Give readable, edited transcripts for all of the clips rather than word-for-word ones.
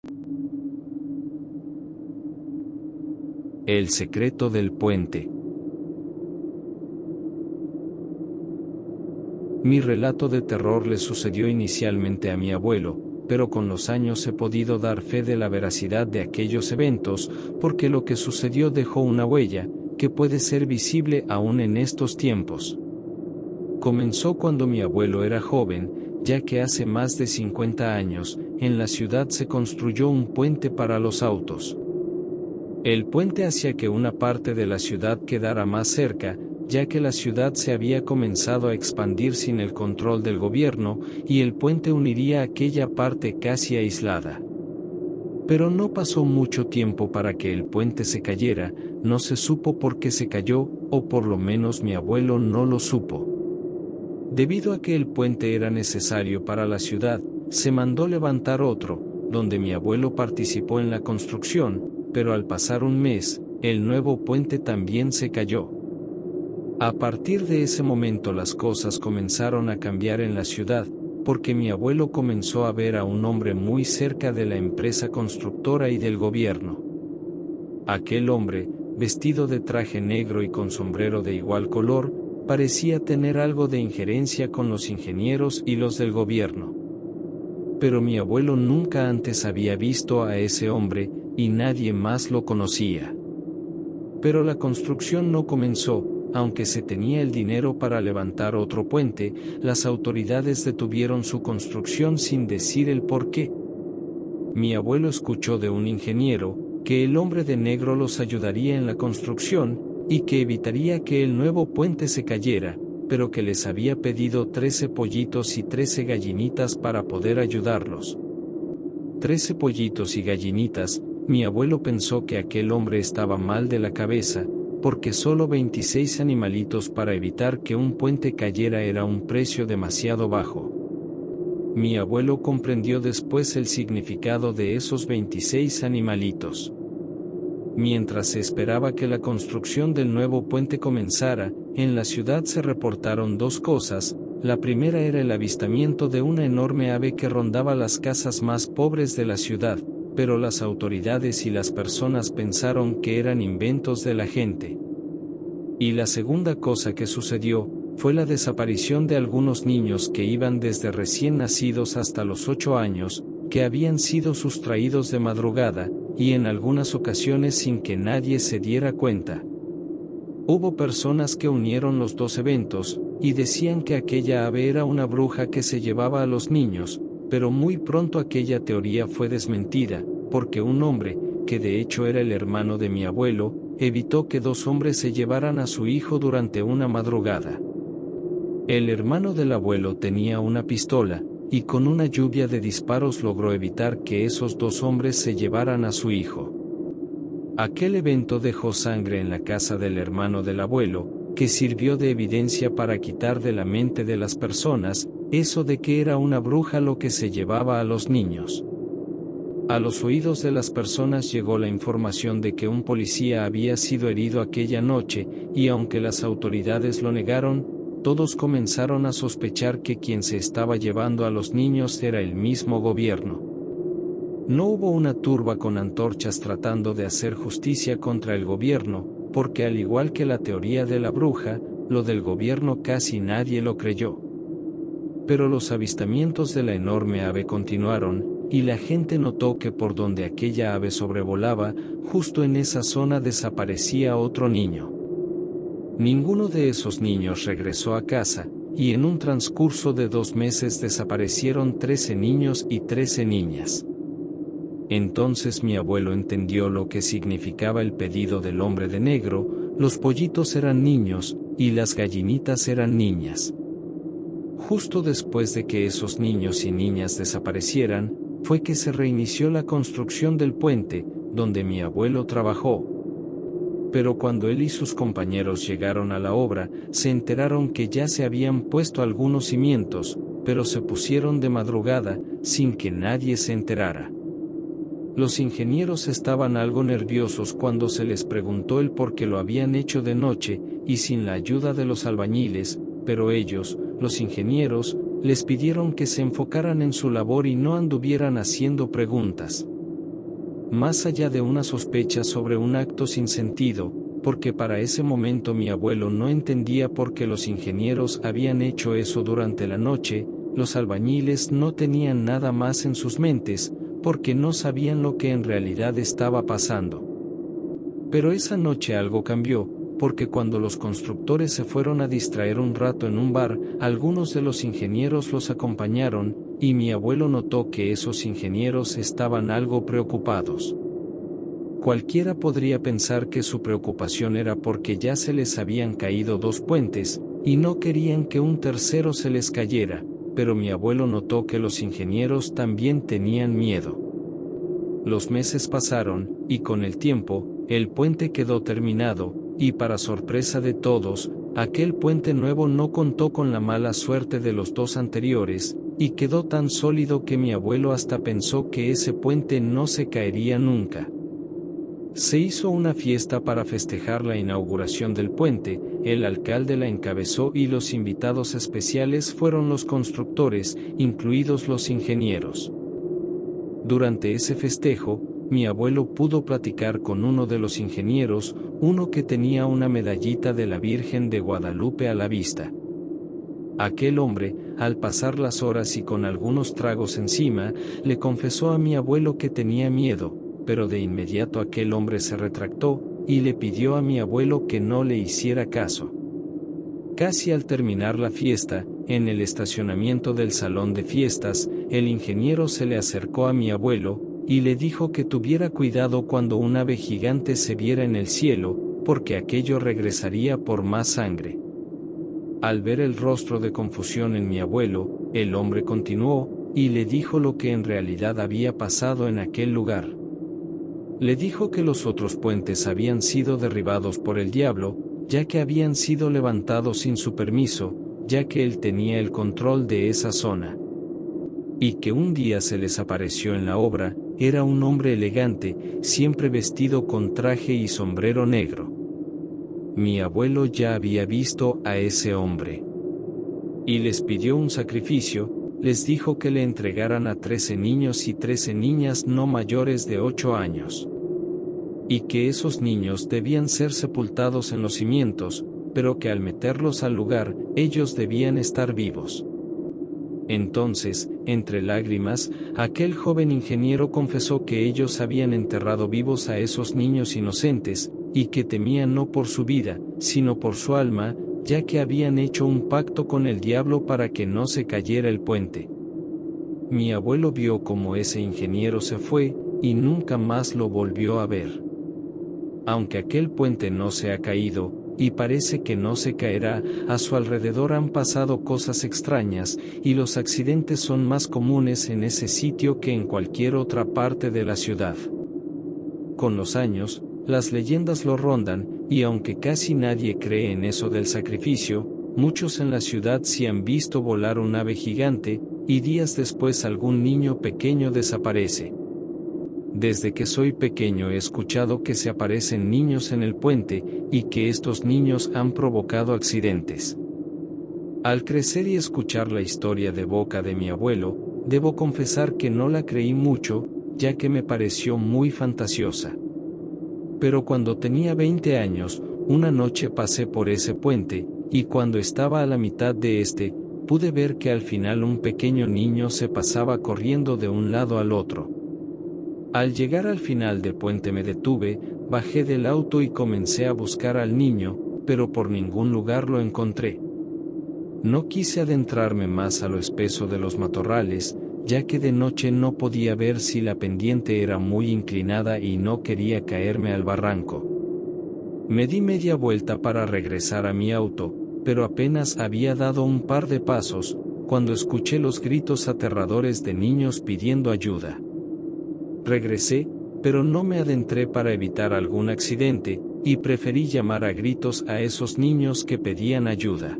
El secreto del puente. Mi relato de terror le sucedió inicialmente a mi abuelo, pero con los años he podido dar fe de la veracidad de aquellos eventos, porque lo que sucedió dejó una huella, que puede ser visible aún en estos tiempos. Comenzó cuando mi abuelo era joven, ya que hace más de 50 años, en la ciudad se construyó un puente para los autos. El puente hacía que una parte de la ciudad quedara más cerca, ya que la ciudad se había comenzado a expandir sin el control del gobierno, y el puente uniría aquella parte casi aislada. Pero no pasó mucho tiempo para que el puente se cayera, no se supo por qué se cayó, o por lo menos mi abuelo no lo supo. Debido a que el puente era necesario para la ciudad, se mandó levantar otro, donde mi abuelo participó en la construcción, pero al pasar un mes, el nuevo puente también se cayó. A partir de ese momento las cosas comenzaron a cambiar en la ciudad, porque mi abuelo comenzó a ver a un hombre muy cerca de la empresa constructora y del gobierno. Aquel hombre, vestido de traje negro y con sombrero de igual color, parecía tener algo de injerencia con los ingenieros y los del gobierno. Pero mi abuelo nunca antes había visto a ese hombre, y nadie más lo conocía. Pero la construcción no comenzó. Aunque se tenía el dinero para levantar otro puente, las autoridades detuvieron su construcción sin decir el por qué. Mi abuelo escuchó de un ingeniero, que el hombre de negro los ayudaría en la construcción, y que evitaría que el nuevo puente se cayera, pero que les había pedido 13 pollitos y 13 gallinitas para poder ayudarlos. 13 pollitos y gallinitas. Mi abuelo pensó que aquel hombre estaba mal de la cabeza, porque solo 26 animalitos para evitar que un puente cayera era un precio demasiado bajo. Mi abuelo comprendió después el significado de esos 26 animalitos. Mientras se esperaba que la construcción del nuevo puente comenzara, en la ciudad se reportaron dos cosas. La primera era el avistamiento de una enorme ave que rondaba las casas más pobres de la ciudad, pero las autoridades y las personas pensaron que eran inventos de la gente. Y la segunda cosa que sucedió, fue la desaparición de algunos niños que iban desde recién nacidos hasta los 8 años, que habían sido sustraídos de madrugada, y en algunas ocasiones sin que nadie se diera cuenta. Hubo personas que unieron los dos eventos, y decían que aquella ave era una bruja que se llevaba a los niños, pero muy pronto aquella teoría fue desmentida, porque un hombre, que de hecho era el hermano de mi abuelo, evitó que dos hombres se llevaran a su hijo durante una madrugada. El hermano del abuelo tenía una pistola, y con una lluvia de disparos logró evitar que esos dos hombres se llevaran a su hijo. Aquel evento dejó sangre en la casa del hermano del abuelo, que sirvió de evidencia para quitar de la mente de las personas, eso de que era una bruja lo que se llevaba a los niños. A los oídos de las personas llegó la información de que un policía había sido herido aquella noche, y aunque las autoridades lo negaron, todos comenzaron a sospechar que quien se estaba llevando a los niños era el mismo gobierno. No hubo una turba con antorchas tratando de hacer justicia contra el gobierno, porque al igual que la teoría de la bruja, lo del gobierno casi nadie lo creyó. Pero los avistamientos de la enorme ave continuaron, y la gente notó que por donde aquella ave sobrevolaba, justo en esa zona desaparecía otro niño. Ninguno de esos niños regresó a casa, y en un transcurso de 2 meses desaparecieron 13 niños y 13 niñas. Entonces mi abuelo entendió lo que significaba el pedido del hombre de negro. Los pollitos eran niños, y las gallinitas eran niñas. Justo después de que esos niños y niñas desaparecieran, fue que se reinició la construcción del puente, donde mi abuelo trabajó. Pero cuando él y sus compañeros llegaron a la obra, se enteraron que ya se habían puesto algunos cimientos, pero se pusieron de madrugada, sin que nadie se enterara. Los ingenieros estaban algo nerviosos cuando se les preguntó el por qué lo habían hecho de noche, y sin la ayuda de los albañiles, pero ellos, los ingenieros, les pidieron que se enfocaran en su labor y no anduvieran haciendo preguntas. más allá de una sospecha sobre un acto sin sentido, porque para ese momento mi abuelo no entendía por qué los ingenieros habían hecho eso durante la noche. Los albañiles no tenían nada más en sus mentes, porque no sabían lo que en realidad estaba pasando. Pero esa noche algo cambió, porque cuando los constructores se fueron a distraer un rato en un bar, algunos de los ingenieros los acompañaron, y mi abuelo notó que esos ingenieros estaban algo preocupados. Cualquiera podría pensar que su preocupación era porque ya se les habían caído 2 puentes, y no querían que un tercero se les cayera, pero mi abuelo notó que los ingenieros también tenían miedo. Los meses pasaron, y con el tiempo, el puente quedó terminado, y para sorpresa de todos, aquel puente nuevo no contó con la mala suerte de los 2 anteriores, y quedó tan sólido que mi abuelo hasta pensó que ese puente no se caería nunca. Se hizo una fiesta para festejar la inauguración del puente, el alcalde la encabezó y los invitados especiales fueron los constructores, incluidos los ingenieros. Durante ese festejo, mi abuelo pudo platicar con uno de los ingenieros, uno que tenía una medallita de la Virgen de Guadalupe a la vista. Aquel hombre, al pasar las horas y con algunos tragos encima, le confesó a mi abuelo que tenía miedo, pero de inmediato aquel hombre se retractó, y le pidió a mi abuelo que no le hiciera caso. Casi al terminar la fiesta, en el estacionamiento del salón de fiestas, el ingeniero se le acercó a mi abuelo, y le dijo que tuviera cuidado cuando un ave gigante se viera en el cielo, porque aquello regresaría por más sangre. Al ver el rostro de confusión en mi abuelo, el hombre continuó, y le dijo lo que en realidad había pasado en aquel lugar. Le dijo que los otros puentes habían sido derribados por el diablo, ya que habían sido levantados sin su permiso, ya que él tenía el control de esa zona. Y que un día se les apareció en la obra, era un hombre elegante, siempre vestido con traje y sombrero negro. Mi abuelo ya había visto a ese hombre. Y les pidió un sacrificio, les dijo que le entregaran a 13 niños y 13 niñas no mayores de 8 años. Y que esos niños debían ser sepultados en los cimientos, pero que al meterlos al lugar, ellos debían estar vivos. Entonces, entre lágrimas, aquel joven ingeniero confesó que ellos habían enterrado vivos a esos niños inocentes, y que temían no por su vida, sino por su alma, ya que habían hecho un pacto con el diablo para que no se cayera el puente. Mi abuelo vio cómo ese ingeniero se fue, y nunca más lo volvió a ver. Aunque aquel puente no se ha caído, y parece que no se caerá, a su alrededor han pasado cosas extrañas, y los accidentes son más comunes en ese sitio que en cualquier otra parte de la ciudad. Con los años, las leyendas lo rondan, y aunque casi nadie cree en eso del sacrificio, muchos en la ciudad sí han visto volar un ave gigante, y días después algún niño pequeño desaparece. Desde que soy pequeño he escuchado que se aparecen niños en el puente, y que estos niños han provocado accidentes. Al crecer y escuchar la historia de boca de mi abuelo, debo confesar que no la creí mucho, ya que me pareció muy fantasiosa. Pero cuando tenía 20 años, una noche pasé por ese puente, y cuando estaba a la mitad de pude ver que al final un pequeño niño se pasaba corriendo de un lado al otro. Al llegar al final del puente me detuve, bajé del auto y comencé a buscar al niño, pero por ningún lugar lo encontré. No quise adentrarme más a lo espeso de los matorrales, ya que de noche no podía ver si la pendiente era muy inclinada y no quería caerme al barranco. Me di media vuelta para regresar a mi auto, pero apenas había dado un par de pasos, cuando escuché los gritos aterradores de niños pidiendo ayuda. Regresé, pero no me adentré para evitar algún accidente, y preferí llamar a gritos a esos niños que pedían ayuda.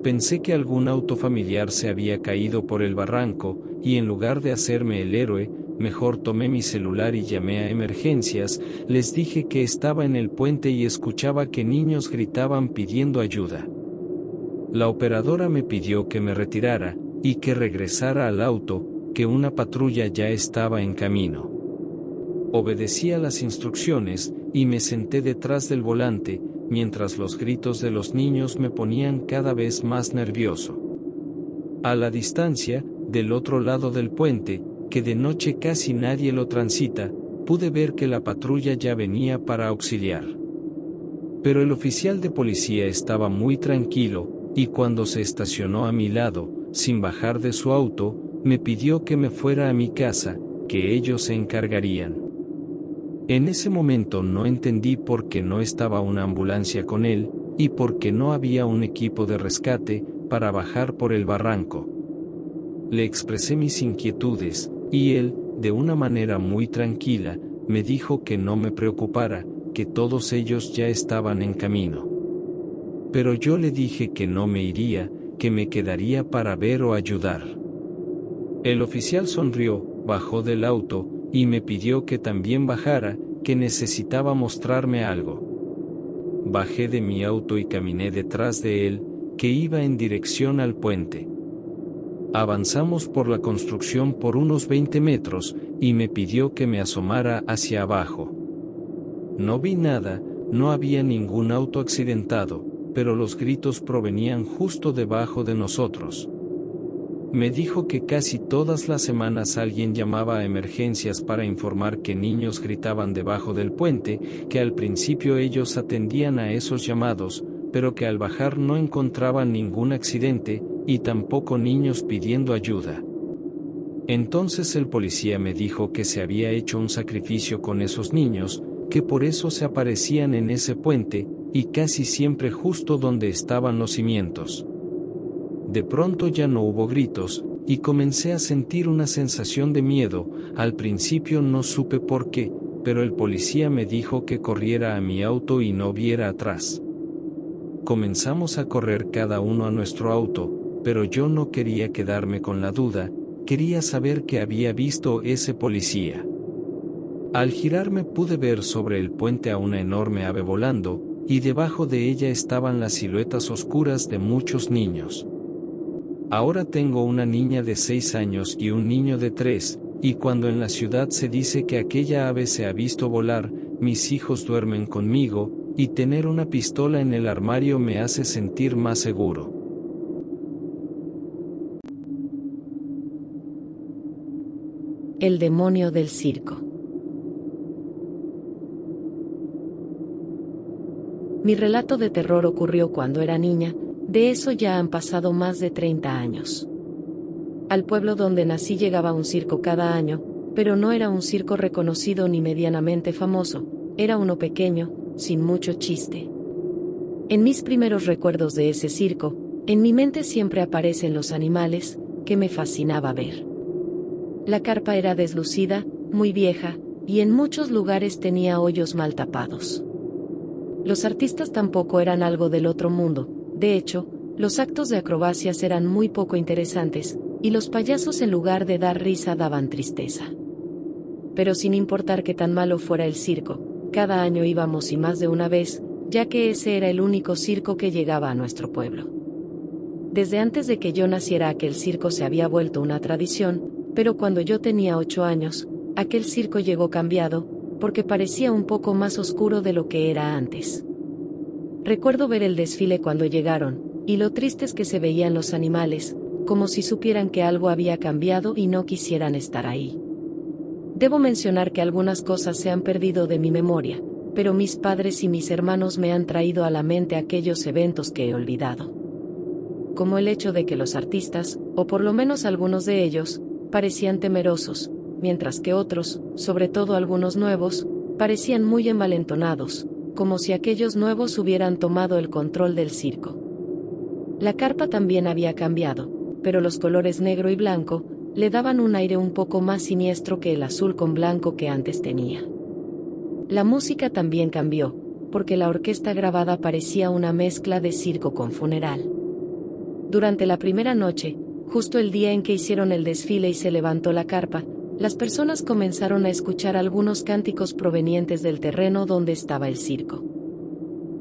Pensé que algún auto familiar se había caído por el barranco, y en lugar de hacerme el héroe, mejor tomé mi celular y llamé a emergencias. Les dije que estaba en el puente y escuchaba que niños gritaban pidiendo ayuda. La operadora me pidió que me retirara, y que regresara al auto, que una patrulla ya estaba en camino. Obedecí a las instrucciones, y me senté detrás del volante, mientras los gritos de los niños me ponían cada vez más nervioso. A la distancia, del otro lado del puente, que de noche casi nadie lo transita, pude ver que la patrulla ya venía para auxiliar. Pero el oficial de policía estaba muy tranquilo, y cuando se estacionó a mi lado, sin bajar de su auto, me pidió que me fuera a mi casa, que ellos se encargarían. En ese momento no entendí por qué no estaba una ambulancia con él, y por qué no había un equipo de rescate para bajar por el barranco. Le expresé mis inquietudes, y él, de una manera muy tranquila, me dijo que no me preocupara, que todos ellos ya estaban en camino. Pero yo le dije que no me iría, que me quedaría para ver o ayudar. El oficial sonrió, bajó del auto, y me pidió que también bajara, que necesitaba mostrarme algo. Bajé de mi auto y caminé detrás de él, que iba en dirección al puente. Avanzamos por la construcción por unos 20 metros, y me pidió que me asomara hacia abajo. No vi nada, no había ningún auto accidentado, pero los gritos provenían justo debajo de nosotros. Me dijo que casi todas las semanas alguien llamaba a emergencias para informar que niños gritaban debajo del puente, que al principio ellos atendían a esos llamados, pero que al bajar no encontraban ningún accidente, y tampoco niños pidiendo ayuda. Entonces el policía me dijo que se había hecho un sacrificio con esos niños, que por eso se aparecían en ese puente, y casi siempre justo donde estaban los cimientos. De pronto ya no hubo gritos, y comencé a sentir una sensación de miedo. Al principio no supe por qué, pero el policía me dijo que corriera a mi auto y no viera atrás. Comenzamos a correr cada uno a nuestro auto, pero yo no quería quedarme con la duda, quería saber qué había visto ese policía. Al girarme pude ver sobre el puente a una enorme ave volando, y debajo de ella estaban las siluetas oscuras de muchos niños. Ahora tengo una niña de 6 años y un niño de 3, y cuando en la ciudad se dice que aquella ave se ha visto volar, mis hijos duermen conmigo, y tener una pistola en el armario me hace sentir más seguro. El demonio del circo. Mi relato de terror ocurrió cuando era niña. De eso ya han pasado más de 30 años. Al pueblo donde nací llegaba un circo cada año, pero no era un circo reconocido ni medianamente famoso, era uno pequeño, sin mucho chiste. En mis primeros recuerdos de ese circo, en mi mente siempre aparecen los animales, que me fascinaba ver. La carpa era deslucida, muy vieja, y en muchos lugares tenía hoyos mal tapados. Los artistas tampoco eran algo del otro mundo. De hecho, los actos de acrobacias eran muy poco interesantes, y los payasos en lugar de dar risa daban tristeza. Pero sin importar qué tan malo fuera el circo, cada año íbamos y más de una vez, ya que ese era el único circo que llegaba a nuestro pueblo. Desde antes de que yo naciera aquel circo se había vuelto una tradición, pero cuando yo tenía 8 años, aquel circo llegó cambiado, porque parecía un poco más oscuro de lo que era antes. Recuerdo ver el desfile cuando llegaron, y lo tristes que se veían los animales, como si supieran que algo había cambiado y no quisieran estar ahí. Debo mencionar que algunas cosas se han perdido de mi memoria, pero mis padres y mis hermanos me han traído a la mente aquellos eventos que he olvidado. Como el hecho de que los artistas, o por lo menos algunos de ellos, parecían temerosos, mientras que otros, sobre todo algunos nuevos, parecían muy envalentonados, como si aquellos nuevos hubieran tomado el control del circo. La carpa también había cambiado, pero los colores negro y blanco le daban un aire un poco más siniestro que el azul con blanco que antes tenía. La música también cambió, porque la orquesta grabada parecía una mezcla de circo con funeral. Durante la primera noche, justo el día en que hicieron el desfile y se levantó la carpa, las personas comenzaron a escuchar algunos cánticos provenientes del terreno donde estaba el circo.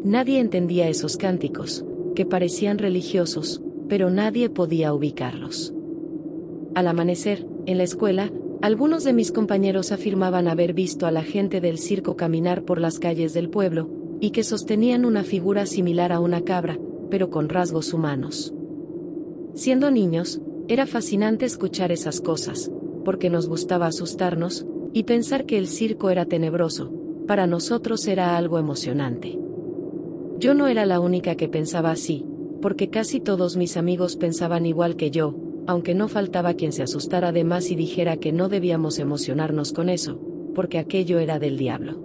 Nadie entendía esos cánticos, que parecían religiosos, pero nadie podía ubicarlos. Al amanecer, en la escuela, Algunos de mis compañeros afirmaban haber visto a la gente del circo caminar por las calles del pueblo, y que sostenían una figura similar a una cabra, pero con rasgos humanos. Siendo niños, era fascinante escuchar esas cosas, porque nos gustaba asustarnos, y pensar que el circo era tenebroso, para nosotros era algo emocionante. Yo no era la única que pensaba así, porque casi todos mis amigos pensaban igual que yo, aunque no faltaba quien se asustara de más y dijera que no debíamos emocionarnos con eso, porque aquello era del diablo.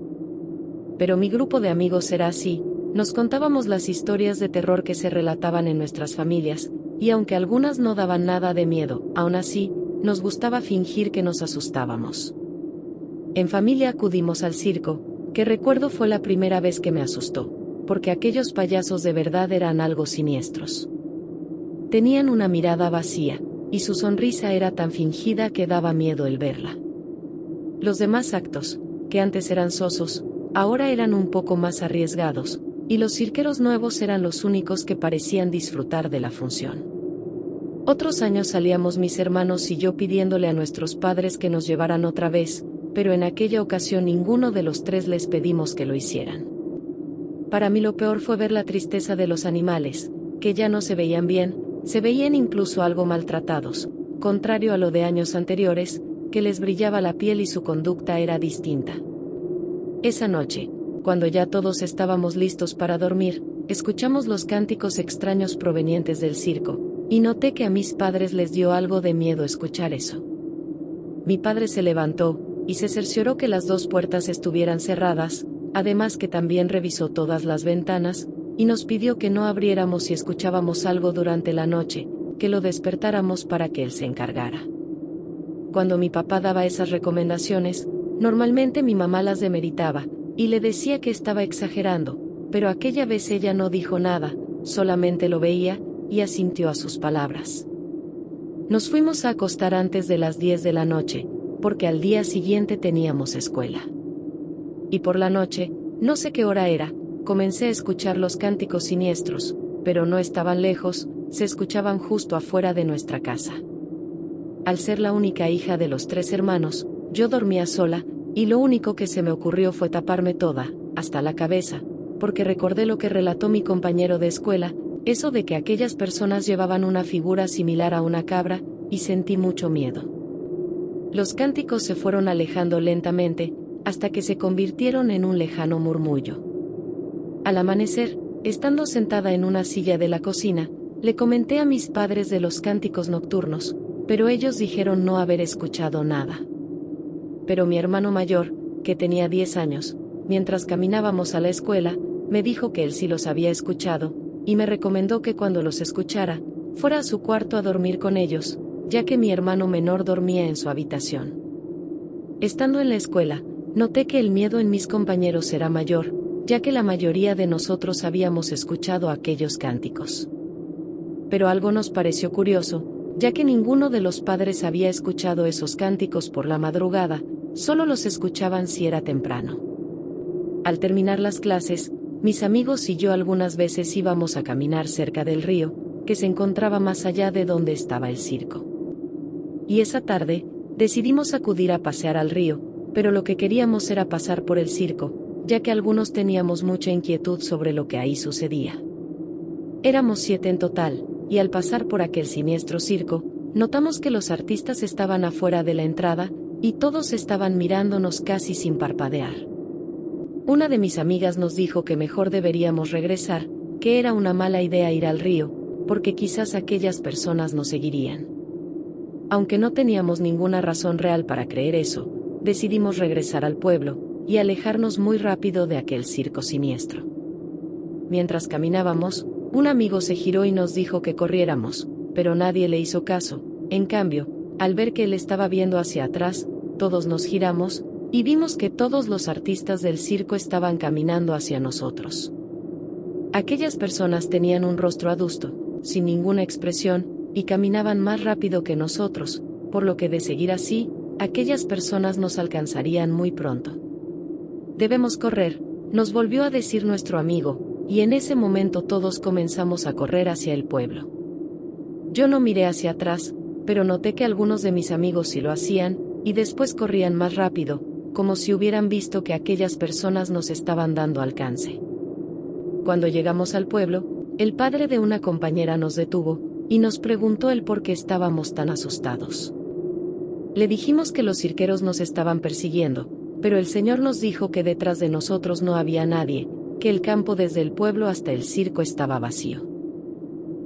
Pero mi grupo de amigos era así, nos contábamos las historias de terror que se relataban en nuestras familias, y aunque algunas no daban nada de miedo, aún así, nos gustaba fingir que nos asustábamos. En familia acudimos al circo, que recuerdo fue la primera vez que me asustó, porque aquellos payasos de verdad eran algo siniestros. Tenían una mirada vacía, y su sonrisa era tan fingida que daba miedo el verla. Los demás actos, que antes eran sosos, ahora eran un poco más arriesgados, y los cirqueros nuevos eran los únicos que parecían disfrutar de la función. Otros años salíamos mis hermanos y yo pidiéndole a nuestros padres que nos llevaran otra vez, pero en aquella ocasión ninguno de los tres les pedimos que lo hicieran. Para mí lo peor fue ver la tristeza de los animales, que ya no se veían bien, se veían incluso algo maltratados, contrario a lo de años anteriores, que les brillaba la piel y su conducta era distinta. Esa noche, cuando ya todos estábamos listos para dormir, escuchamos los cánticos extraños provenientes del circo, y noté que a mis padres les dio algo de miedo escuchar eso. Mi padre se levantó, y se cercioró que las dos puertas estuvieran cerradas, además que también revisó todas las ventanas, y nos pidió que no abriéramos si escuchábamos algo durante la noche, que lo despertáramos para que él se encargara. Cuando mi papá daba esas recomendaciones, normalmente mi mamá las demeritaba, y le decía que estaba exagerando, pero aquella vez ella no dijo nada, solamente lo veía, y asintió a sus palabras. Nos fuimos a acostar antes de las 10 de la noche, porque al día siguiente teníamos escuela. Y por la noche, no sé qué hora era, comencé a escuchar los cánticos siniestros, pero no estaban lejos, se escuchaban justo afuera de nuestra casa. Al ser la única hija de los 3 hermanos, yo dormía sola, y lo único que se me ocurrió fue taparme toda, hasta la cabeza, porque recordé lo que relató mi compañero de escuela, eso de que aquellas personas llevaban una figura similar a una cabra, y sentí mucho miedo. Los cánticos se fueron alejando lentamente, hasta que se convirtieron en un lejano murmullo. Al amanecer, estando sentada en una silla de la cocina, le comenté a mis padres de los cánticos nocturnos, pero ellos dijeron no haber escuchado nada. Pero mi hermano mayor, que tenía 10 años, mientras caminábamos a la escuela, me dijo que él sí los había escuchado, y me recomendó que cuando los escuchara, fuera a su cuarto a dormir con ellos, ya que mi hermano menor dormía en su habitación. Estando en la escuela, noté que el miedo en mis compañeros era mayor, ya que la mayoría de nosotros habíamos escuchado aquellos cánticos. Pero algo nos pareció curioso, ya que ninguno de los padres había escuchado esos cánticos por la madrugada, solo los escuchaban si era temprano. Al terminar las clases, mis amigos y yo algunas veces íbamos a caminar cerca del río, que se encontraba más allá de donde estaba el circo. Y esa tarde, decidimos acudir a pasear al río, pero lo que queríamos era pasar por el circo, ya que algunos teníamos mucha inquietud sobre lo que ahí sucedía. Éramos 7 en total, y al pasar por aquel siniestro circo, notamos que los artistas estaban afuera de la entrada, y todos estaban mirándonos casi sin parpadear. Una de mis amigas nos dijo que mejor deberíamos regresar, que era una mala idea ir al río, porque quizás aquellas personas nos seguirían. Aunque no teníamos ninguna razón real para creer eso, decidimos regresar al pueblo, y alejarnos muy rápido de aquel circo siniestro. Mientras caminábamos, un amigo se giró y nos dijo que corriéramos, pero nadie le hizo caso. En cambio, al ver que él estaba viendo hacia atrás, todos nos giramos, y vimos que todos los artistas del circo estaban caminando hacia nosotros. Aquellas personas tenían un rostro adusto, sin ninguna expresión, y caminaban más rápido que nosotros, por lo que de seguir así, aquellas personas nos alcanzarían muy pronto. Debemos correr, nos volvió a decir nuestro amigo, y en ese momento todos comenzamos a correr hacia el pueblo. Yo no miré hacia atrás, pero noté que algunos de mis amigos sí lo hacían, y después corrían más rápido, como si hubieran visto que aquellas personas nos estaban dando alcance. Cuando llegamos al pueblo, el padre de una compañera nos detuvo, y nos preguntó el por qué estábamos tan asustados. Le dijimos que los cirqueros nos estaban persiguiendo, pero el Señor nos dijo que detrás de nosotros no había nadie, que el campo desde el pueblo hasta el circo estaba vacío.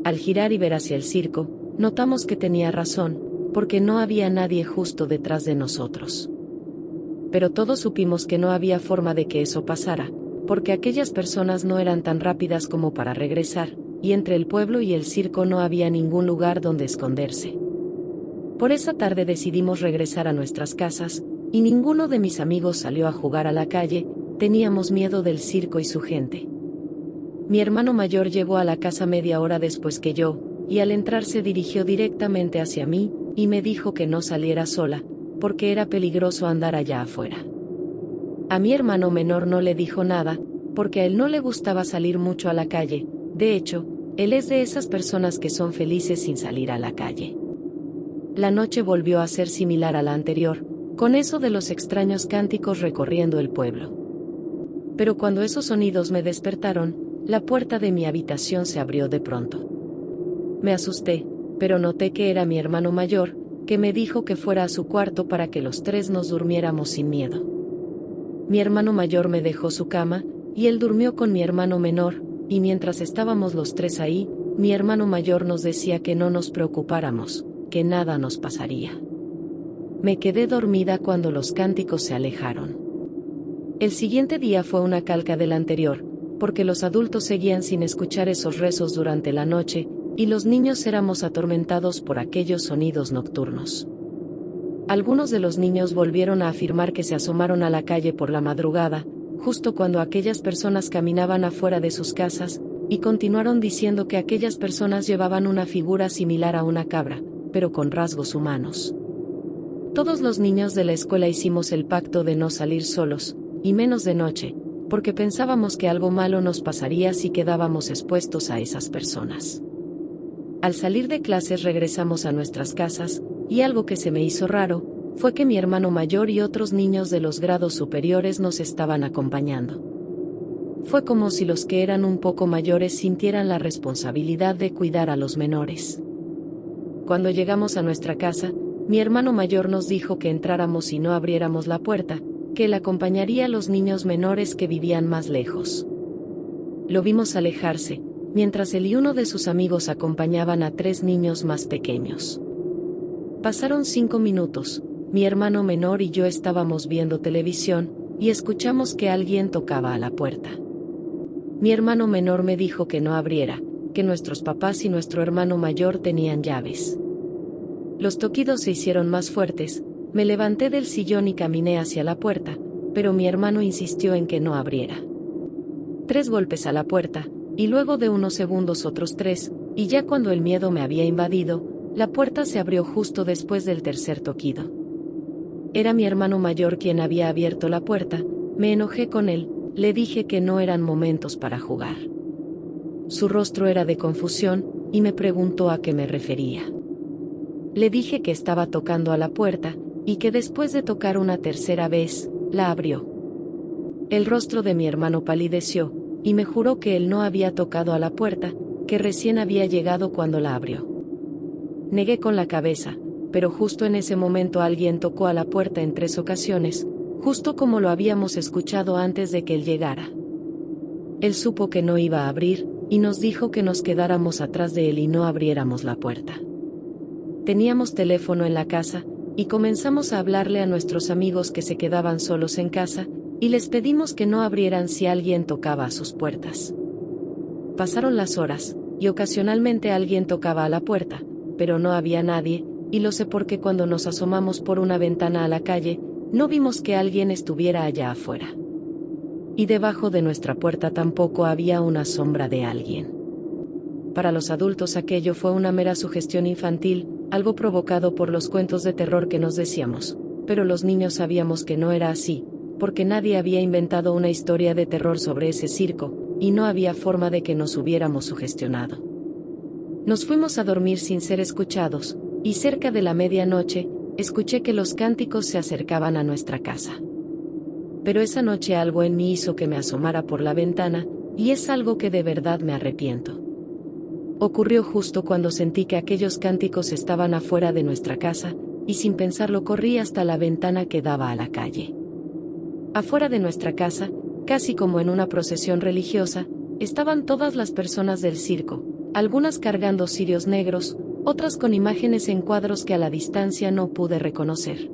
Al girar y ver hacia el circo, notamos que tenía razón, porque no había nadie justo detrás de nosotros. Pero todos supimos que no había forma de que eso pasara, porque aquellas personas no eran tan rápidas como para regresar, y entre el pueblo y el circo no había ningún lugar donde esconderse. Por esa tarde decidimos regresar a nuestras casas, y ninguno de mis amigos salió a jugar a la calle, teníamos miedo del circo y su gente. Mi hermano mayor llegó a la casa media hora después que yo, y al entrar se dirigió directamente hacia mí, y me dijo que no saliera sola, porque era peligroso andar allá afuera. A mi hermano menor no le dijo nada, porque a él no le gustaba salir mucho a la calle, de hecho, él es de esas personas que son felices sin salir a la calle. La noche volvió a ser similar a la anterior, con eso de los extraños cánticos recorriendo el pueblo. Pero cuando esos sonidos me despertaron, la puerta de mi habitación se abrió de pronto. Me asusté, pero noté que era mi hermano mayor, que me dijo que fuera a su cuarto para que los tres nos durmiéramos sin miedo. Mi hermano mayor me dejó su cama, y él durmió con mi hermano menor, y mientras estábamos los tres ahí, mi hermano mayor nos decía que no nos preocupáramos, que nada nos pasaría. Me quedé dormida cuando los cánticos se alejaron. El siguiente día fue una calca del anterior, porque los adultos seguían sin escuchar esos rezos durante la noche, y los niños éramos atormentados por aquellos sonidos nocturnos. Algunos de los niños volvieron a afirmar que se asomaron a la calle por la madrugada, justo cuando aquellas personas caminaban afuera de sus casas, y continuaron diciendo que aquellas personas llevaban una figura similar a una cabra, pero con rasgos humanos. Todos los niños de la escuela hicimos el pacto de no salir solos, y menos de noche, porque pensábamos que algo malo nos pasaría si quedábamos expuestos a esas personas. Al salir de clases regresamos a nuestras casas, y algo que se me hizo raro, fue que mi hermano mayor y otros niños de los grados superiores nos estaban acompañando. Fue como si los que eran un poco mayores sintieran la responsabilidad de cuidar a los menores. Cuando llegamos a nuestra casa, mi hermano mayor nos dijo que entráramos y no abriéramos la puerta, que él acompañaría a los niños menores que vivían más lejos. Lo vimos alejarse, mientras él y uno de sus amigos acompañaban a 3 niños más pequeños. Pasaron 5 minutos, mi hermano menor y yo estábamos viendo televisión, y escuchamos que alguien tocaba a la puerta. Mi hermano menor me dijo que no abriera, que nuestros papás y nuestro hermano mayor tenían llaves. Los toquidos se hicieron más fuertes, me levanté del sillón y caminé hacia la puerta, pero mi hermano insistió en que no abriera. 3 golpes a la puerta, y luego de unos segundos otros 3, y ya cuando el miedo me había invadido, la puerta se abrió justo después del tercer toquido. Era mi hermano mayor quien había abierto la puerta, me enojé con él, le dije que no eran momentos para jugar. Su rostro era de confusión, y me preguntó a qué me refería. Le dije que estaba tocando a la puerta, y que después de tocar una tercera vez, la abrió. El rostro de mi hermano palideció, y me juró que él no había tocado a la puerta, que recién había llegado cuando la abrió. Negué con la cabeza, pero justo en ese momento alguien tocó a la puerta en 3 ocasiones, justo como lo habíamos escuchado antes de que él llegara. Él supo que no iba a abrir, y nos dijo que nos quedáramos atrás de él y no abriéramos la puerta. Teníamos teléfono en la casa, y comenzamos a hablarle a nuestros amigos que se quedaban solos en casa, y les pedimos que no abrieran si alguien tocaba a sus puertas. Pasaron las horas, y ocasionalmente alguien tocaba a la puerta, pero no había nadie, y lo sé porque cuando nos asomamos por una ventana a la calle, no vimos que alguien estuviera allá afuera. Y debajo de nuestra puerta tampoco había una sombra de alguien. Para los adultos aquello fue una mera sugestión infantil, algo provocado por los cuentos de terror que nos decíamos, pero los niños sabíamos que no era así, porque nadie había inventado una historia de terror sobre ese circo, y no había forma de que nos hubiéramos sugestionado. Nos fuimos a dormir sin ser escuchados, y cerca de la medianoche, escuché que los cánticos se acercaban a nuestra casa. Pero esa noche algo en mí hizo que me asomara por la ventana, y es algo que de verdad me arrepiento. Ocurrió justo cuando sentí que aquellos cánticos estaban afuera de nuestra casa, y sin pensarlo corrí hasta la ventana que daba a la calle. Afuera de nuestra casa, casi como en una procesión religiosa, estaban todas las personas del circo, algunas cargando cirios negros, otras con imágenes en cuadros que a la distancia no pude reconocer.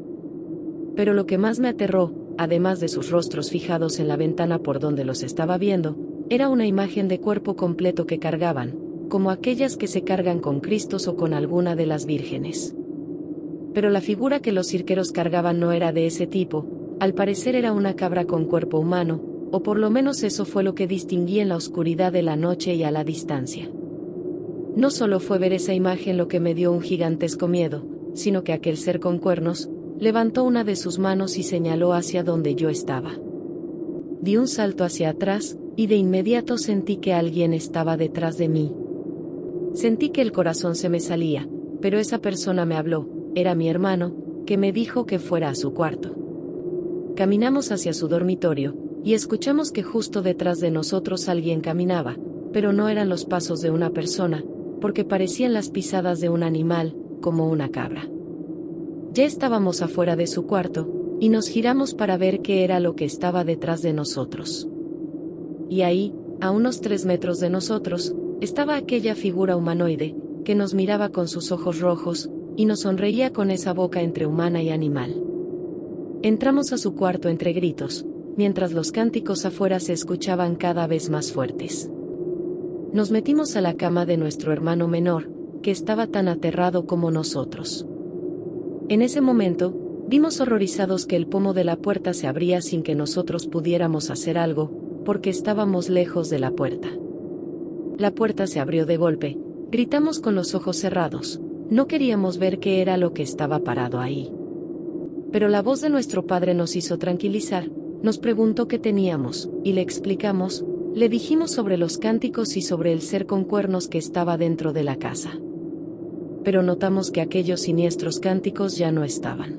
Pero lo que más me aterró, además de sus rostros fijados en la ventana por donde los estaba viendo, era una imagen de cuerpo completo que cargaban, como aquellas que se cargan con Cristos o con alguna de las vírgenes. Pero la figura que los cirqueros cargaban no era de ese tipo, al parecer era una cabra con cuerpo humano, o por lo menos eso fue lo que distinguí en la oscuridad de la noche y a la distancia. No solo fue ver esa imagen lo que me dio un gigantesco miedo, sino que aquel ser con cuernos levantó una de sus manos y señaló hacia donde yo estaba. Di un salto hacia atrás, y de inmediato sentí que alguien estaba detrás de mí. Sentí que el corazón se me salía, pero esa persona me habló, era mi hermano, que me dijo que fuera a su cuarto. Caminamos hacia su dormitorio, y escuchamos que justo detrás de nosotros alguien caminaba, pero no eran los pasos de una persona, porque parecían las pisadas de un animal, como una cabra. Ya estábamos afuera de su cuarto, y nos giramos para ver qué era lo que estaba detrás de nosotros. Y ahí, a unos 3 metros de nosotros, estaba aquella figura humanoide, que nos miraba con sus ojos rojos, y nos sonreía con esa boca entre humana y animal. Entramos a su cuarto entre gritos, mientras los cánticos afuera se escuchaban cada vez más fuertes. Nos metimos a la cama de nuestro hermano menor, que estaba tan aterrado como nosotros. En ese momento, vimos horrorizados que el pomo de la puerta se abría sin que nosotros pudiéramos hacer algo, porque estábamos lejos de la puerta. La puerta se abrió de golpe, gritamos con los ojos cerrados, no queríamos ver qué era lo que estaba parado ahí. Pero la voz de nuestro padre nos hizo tranquilizar, nos preguntó qué teníamos, y le explicamos, le dijimos sobre los cánticos y sobre el ser con cuernos que estaba dentro de la casa. Pero notamos que aquellos siniestros cánticos ya no estaban.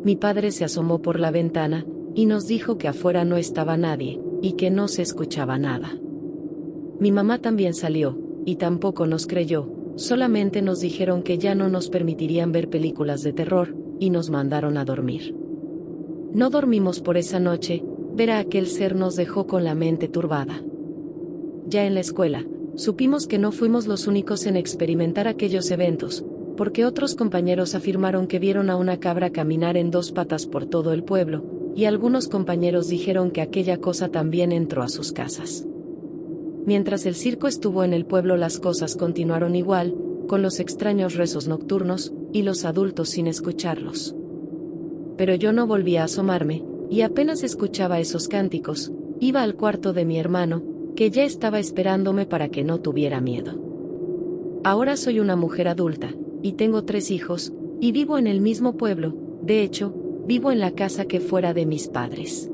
Mi padre se asomó por la ventana, y nos dijo que afuera no estaba nadie, y que no se escuchaba nada. Mi mamá también salió, y tampoco nos creyó, solamente nos dijeron que ya no nos permitirían ver películas de terror, y nos mandaron a dormir. No dormimos por esa noche, ver a aquel ser nos dejó con la mente turbada. Ya en la escuela, supimos que no fuimos los únicos en experimentar aquellos eventos, porque otros compañeros afirmaron que vieron a una cabra caminar en 2 patas por todo el pueblo, y algunos compañeros dijeron que aquella cosa también entró a sus casas. Mientras el circo estuvo en el pueblo las cosas continuaron igual, con los extraños rezos nocturnos, y los adultos sin escucharlos. Pero yo no volví a asomarme, y apenas escuchaba esos cánticos, iba al cuarto de mi hermano, que ya estaba esperándome para que no tuviera miedo. Ahora soy una mujer adulta, y tengo 3 hijos, y vivo en el mismo pueblo, de hecho, vivo en la casa que fuera de mis padres.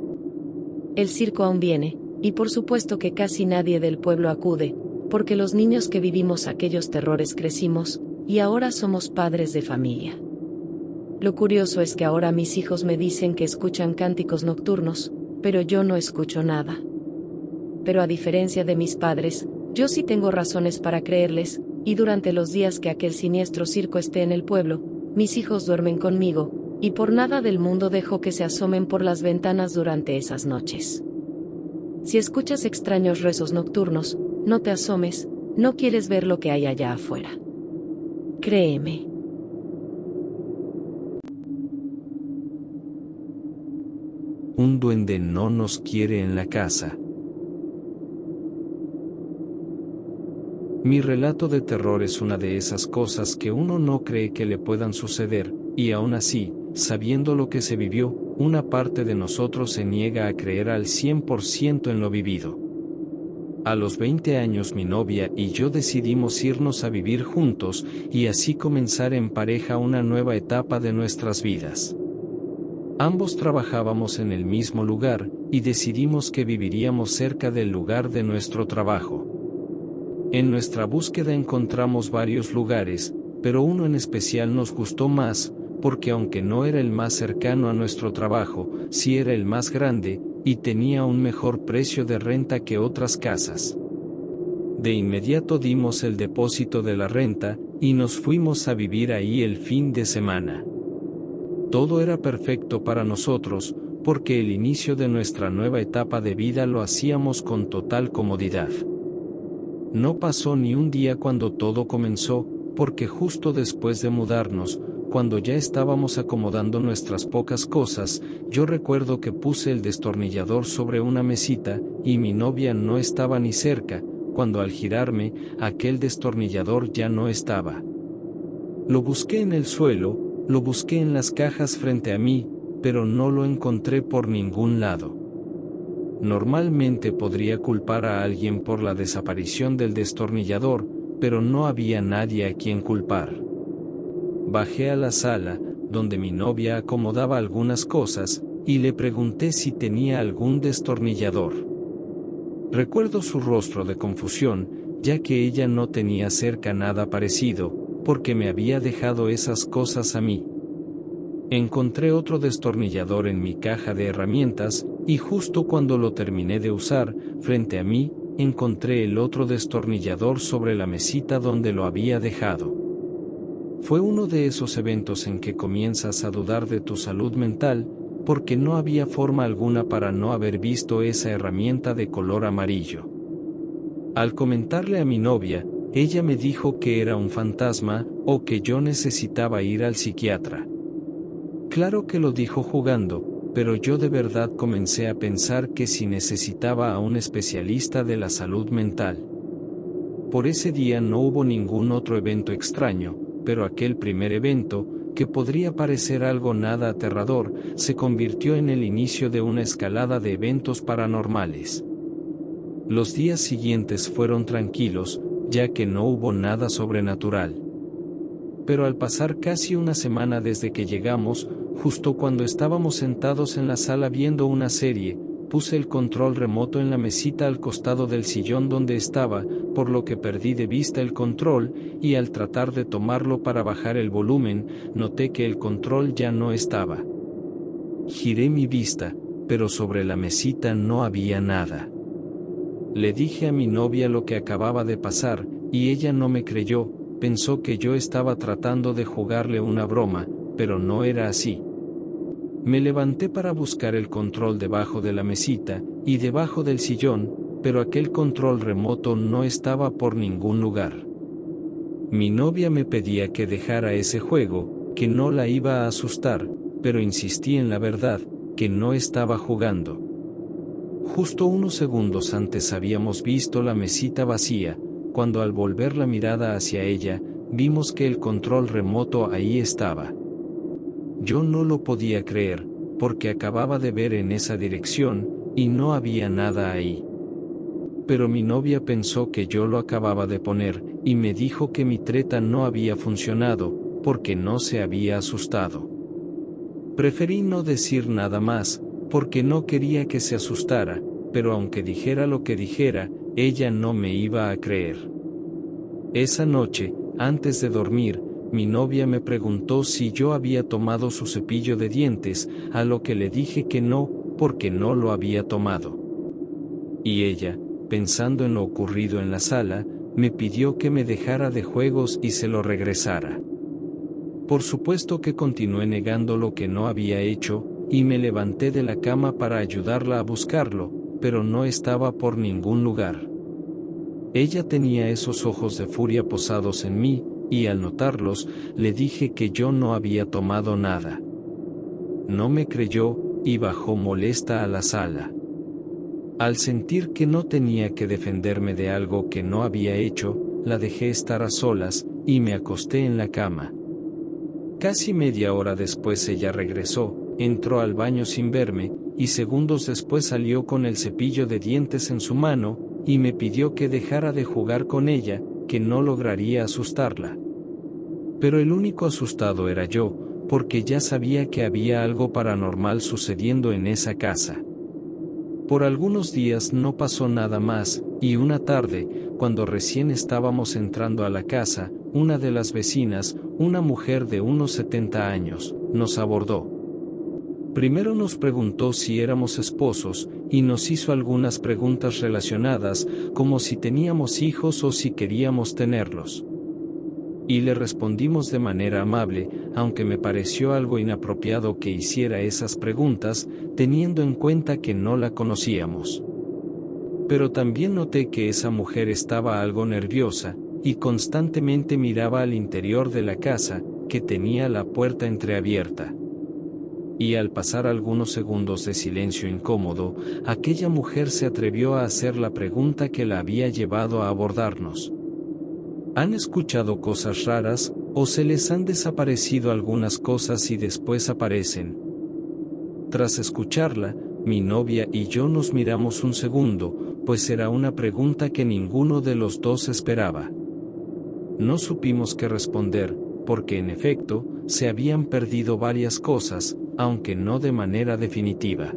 El circo aún viene, y por supuesto que casi nadie del pueblo acude, porque los niños que vivimos aquellos terrores crecimos, y ahora somos padres de familia. Lo curioso es que ahora mis hijos me dicen que escuchan cánticos nocturnos, pero yo no escucho nada. Pero a diferencia de mis padres, yo sí tengo razones para creerles, y durante los días que aquel siniestro circo esté en el pueblo, mis hijos duermen conmigo, y por nada del mundo dejo que se asomen por las ventanas durante esas noches. Si escuchas extraños rezos nocturnos, no te asomes, no quieres ver lo que hay allá afuera. Créeme. Un duende no nos quiere en la casa. Mi relato de terror es una de esas cosas que uno no cree que le puedan suceder, y aún así, sabiendo lo que se vivió, una parte de nosotros se niega a creer al 100% en lo vivido. A los 20 años mi novia y yo decidimos irnos a vivir juntos, y así comenzar en pareja una nueva etapa de nuestras vidas. Ambos trabajábamos en el mismo lugar, y decidimos que viviríamos cerca del lugar de nuestro trabajo. En nuestra búsqueda encontramos varios lugares, pero uno en especial nos gustó más, porque aunque no era el más cercano a nuestro trabajo, sí era el más grande, y tenía un mejor precio de renta que otras casas. De inmediato dimos el depósito de la renta, y nos fuimos a vivir ahí el fin de semana. Todo era perfecto para nosotros, porque el inicio de nuestra nueva etapa de vida lo hacíamos con total comodidad. No pasó ni un día cuando todo comenzó, porque justo después de mudarnos, cuando ya estábamos acomodando nuestras pocas cosas, yo recuerdo que puse el destornillador sobre una mesita, y mi novia no estaba ni cerca, cuando al girarme, aquel destornillador ya no estaba. Lo busqué en el suelo, lo busqué en las cajas frente a mí, pero no lo encontré por ningún lado. Normalmente podría culpar a alguien por la desaparición del destornillador, pero no había nadie a quien culpar. Bajé a la sala, donde mi novia acomodaba algunas cosas, y le pregunté si tenía algún destornillador. Recuerdo su rostro de confusión, ya que ella no tenía cerca nada parecido, porque me había dejado esas cosas a mí. Encontré otro destornillador en mi caja de herramientas, y justo cuando lo terminé de usar, frente a mí, encontré el otro destornillador sobre la mesita donde lo había dejado. Fue uno de esos eventos en que comienzas a dudar de tu salud mental, porque no había forma alguna para no haber visto esa herramienta de color amarillo. Al comentarle a mi novia, ella me dijo que era un fantasma, o que yo necesitaba ir al psiquiatra. Claro que lo dijo jugando, pero yo de verdad comencé a pensar que si necesitaba a un especialista de la salud mental. Por ese día no hubo ningún otro evento extraño, pero aquel primer evento, que podría parecer algo nada aterrador, se convirtió en el inicio de una escalada de eventos paranormales. Los días siguientes fueron tranquilos, ya que no hubo nada sobrenatural. Pero al pasar casi una semana desde que llegamos, justo cuando estábamos sentados en la sala viendo una serie, puse el control remoto en la mesita al costado del sillón donde estaba, por lo que perdí de vista el control, y al tratar de tomarlo para bajar el volumen, noté que el control ya no estaba. Giré mi vista, pero sobre la mesita no había nada. Le dije a mi novia lo que acababa de pasar, y ella no me creyó, pensó que yo estaba tratando de jugarle una broma, pero no era así. Me levanté para buscar el control debajo de la mesita, y debajo del sillón, pero aquel control remoto no estaba por ningún lugar. Mi novia me pedía que dejara ese juego, que no la iba a asustar, pero insistí en la verdad, que no estaba jugando. Justo unos segundos antes habíamos visto la mesita vacía, cuando al volver la mirada hacia ella, vimos que el control remoto ahí estaba. Yo no lo podía creer, porque acababa de ver en esa dirección, y no había nada ahí. Pero mi novia pensó que yo lo acababa de poner, y me dijo que mi treta no había funcionado, porque no se había asustado. Preferí no decir nada más, porque no quería que se asustara, pero aunque dijera lo que dijera, ella no me iba a creer. Esa noche, antes de dormir, mi novia me preguntó si yo había tomado su cepillo de dientes, a lo que le dije que no, porque no lo había tomado. Y ella, pensando en lo ocurrido en la sala, me pidió que me dejara de juegos y se lo regresara. Por supuesto que continué negando lo que no había hecho, y me levanté de la cama para ayudarla a buscarlo, pero no estaba por ningún lugar. Ella tenía esos ojos de furia posados en mí, y al notarlos, le dije que yo no había tomado nada. No me creyó, y bajó molesta a la sala. Al sentir que no tenía que defenderme de algo que no había hecho, la dejé estar a solas, y me acosté en la cama. Casi media hora después ella regresó, entró al baño sin verme, y segundos después salió con el cepillo de dientes en su mano, y me pidió que dejara de jugar con ella, que no lograría asustarla. Pero el único asustado era yo, porque ya sabía que había algo paranormal sucediendo en esa casa. Por algunos días no pasó nada más, y una tarde, cuando recién estábamos entrando a la casa, una de las vecinas, una mujer de unos 70 años, nos abordó. Primero nos preguntó si éramos esposos, y nos hizo algunas preguntas relacionadas, como si teníamos hijos o si queríamos tenerlos. Y le respondimos de manera amable, aunque me pareció algo inapropiado que hiciera esas preguntas, teniendo en cuenta que no la conocíamos. Pero también noté que esa mujer estaba algo nerviosa, y constantemente miraba al interior de la casa, que tenía la puerta entreabierta. Y al pasar algunos segundos de silencio incómodo, aquella mujer se atrevió a hacer la pregunta que la había llevado a abordarnos. ¿Han escuchado cosas raras, o se les han desaparecido algunas cosas y después aparecen? Tras escucharla, mi novia y yo nos miramos un segundo, pues era una pregunta que ninguno de los dos esperaba. No supimos qué responder, porque en efecto, se habían perdido varias cosas, aunque no de manera definitiva.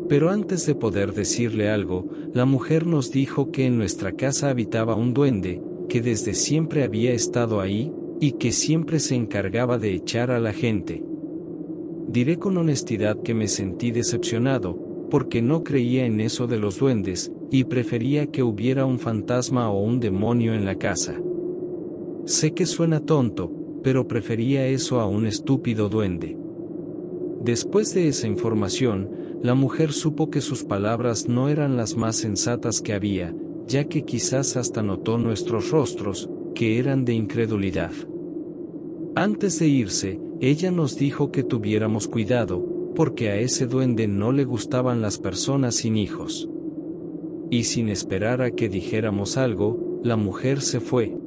Pero antes de poder decirle algo, la mujer nos dijo que en nuestra casa habitaba un duende, que desde siempre había estado ahí, y que siempre se encargaba de echar a la gente. Diré con honestidad que me sentí decepcionado, porque no creía en eso de los duendes, y prefería que hubiera un fantasma o un demonio en la casa. Sé que suena tonto, pero prefería eso a un estúpido duende. Después de esa información, la mujer supo que sus palabras no eran las más sensatas que había, ya que quizás hasta notó nuestros rostros, que eran de incredulidad. Antes de irse, ella nos dijo que tuviéramos cuidado, porque a ese duende no le gustaban las personas sin hijos. Y sin esperar a que dijéramos algo, la mujer se fue.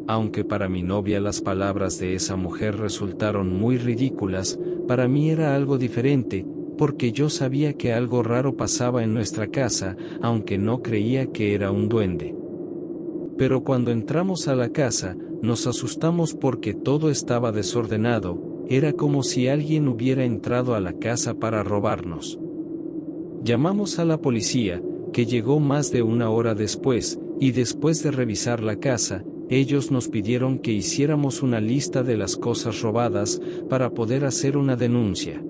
Aunque para mi novia las palabras de esa mujer resultaron muy ridículas, para mí era algo diferente, porque yo sabía que algo raro pasaba en nuestra casa, aunque no creía que era un duende. Pero cuando entramos a la casa, nos asustamos porque todo estaba desordenado, era como si alguien hubiera entrado a la casa para robarnos. Llamamos a la policía, que llegó más de una hora después, y después de revisar la casa, ellos nos pidieron que hiciéramos una lista de las cosas robadas, para poder hacer una denuncia.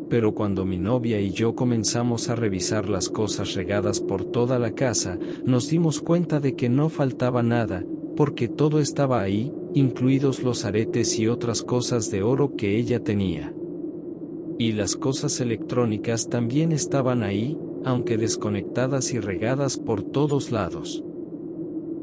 Pero cuando mi novia y yo comenzamos a revisar las cosas regadas por toda la casa, nos dimos cuenta de que no faltaba nada, porque todo estaba ahí, incluidos los aretes y otras cosas de oro que ella tenía. Y las cosas electrónicas también estaban ahí, aunque desconectadas y regadas por todos lados.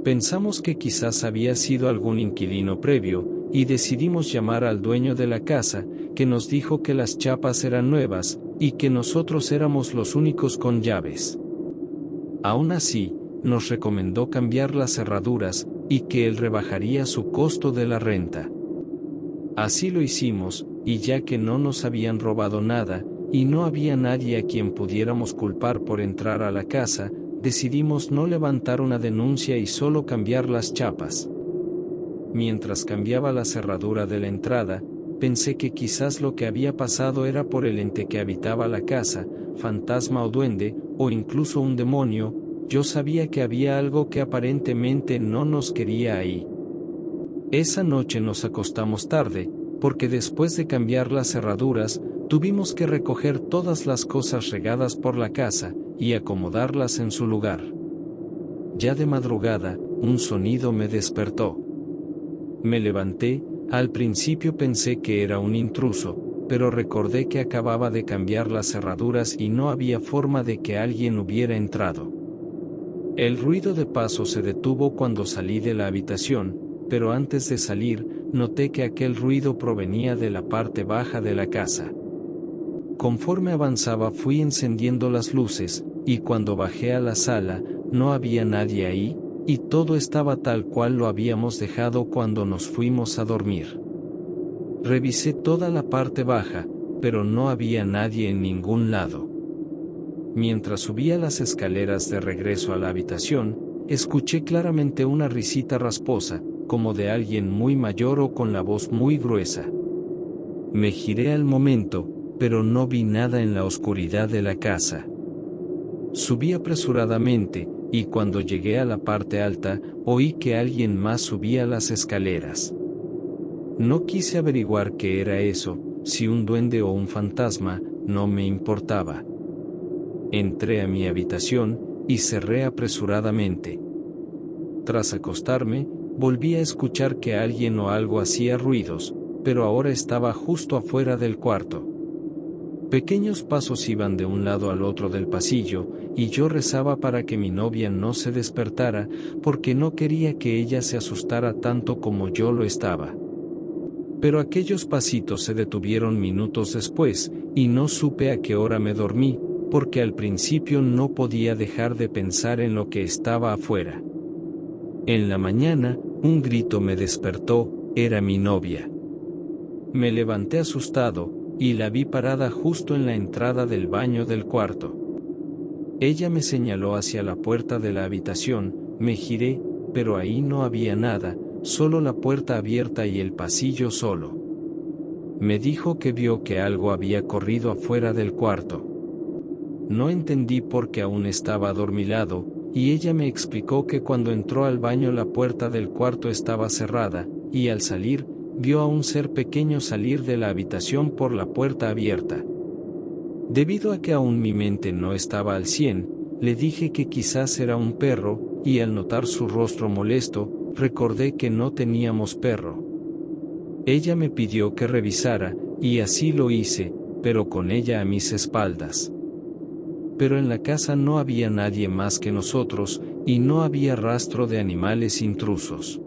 Pensamos que quizás había sido algún inquilino previo, y decidimos llamar al dueño de la casa, que nos dijo que las chapas eran nuevas, y que nosotros éramos los únicos con llaves. Aún así, nos recomendó cambiar las cerraduras, y que él rebajaría su costo de la renta. Así lo hicimos, y ya que no nos habían robado nada, y no había nadie a quien pudiéramos culpar por entrar a la casa, decidimos no levantar una denuncia y solo cambiar las chapas. Mientras cambiaba la cerradura de la entrada, pensé que quizás lo que había pasado era por el ente que habitaba la casa, fantasma o duende, o incluso un demonio. Yo sabía que había algo que aparentemente no nos quería ahí. Esa noche nos acostamos tarde, porque después de cambiar las cerraduras, tuvimos que recoger todas las cosas regadas por la casa, y acomodarlas en su lugar. Ya de madrugada, un sonido me despertó. Me levanté, al principio pensé que era un intruso, pero recordé que acababa de cambiar las cerraduras y no había forma de que alguien hubiera entrado. El ruido de paso se detuvo cuando salí de la habitación, pero antes de salir, noté que aquel ruido provenía de la parte baja de la casa. Conforme avanzaba fui encendiendo las luces, y cuando bajé a la sala, no había nadie ahí, y todo estaba tal cual lo habíamos dejado cuando nos fuimos a dormir. Revisé toda la parte baja, pero no había nadie en ningún lado. Mientras subía las escaleras de regreso a la habitación, escuché claramente una risita rasposa, como de alguien muy mayor o con la voz muy gruesa. Me giré al momento, pero no vi nada en la oscuridad de la casa. Subí apresuradamente, y cuando llegué a la parte alta, oí que alguien más subía las escaleras. No quise averiguar qué era eso, si un duende o un fantasma, no me importaba. Entré a mi habitación, y cerré apresuradamente. Tras acostarme, volví a escuchar que alguien o algo hacía ruidos, pero ahora estaba justo afuera del cuarto. Pequeños pasos iban de un lado al otro del pasillo, y yo rezaba para que mi novia no se despertara, porque no quería que ella se asustara tanto como yo lo estaba. Pero aquellos pasitos se detuvieron minutos después, y no supe a qué hora me dormí, porque al principio no podía dejar de pensar en lo que estaba afuera. En la mañana, un grito me despertó, era mi novia. Me levanté asustado, y la vi parada justo en la entrada del baño del cuarto. Ella me señaló hacia la puerta de la habitación, me giré, pero ahí no había nada, solo la puerta abierta y el pasillo solo. Me dijo que vio que algo había corrido afuera del cuarto. No entendí porque aún estaba adormilado, y ella me explicó que cuando entró al baño la puerta del cuarto estaba cerrada, y al salir, vio a un ser pequeño salir de la habitación por la puerta abierta. Debido a que aún mi mente no estaba al 100, le dije que quizás era un perro, y al notar su rostro molesto, recordé que no teníamos perro. Ella me pidió que revisara, y así lo hice, pero con ella a mis espaldas. Pero en la casa no había nadie más que nosotros, y no había rastro de animales intrusos.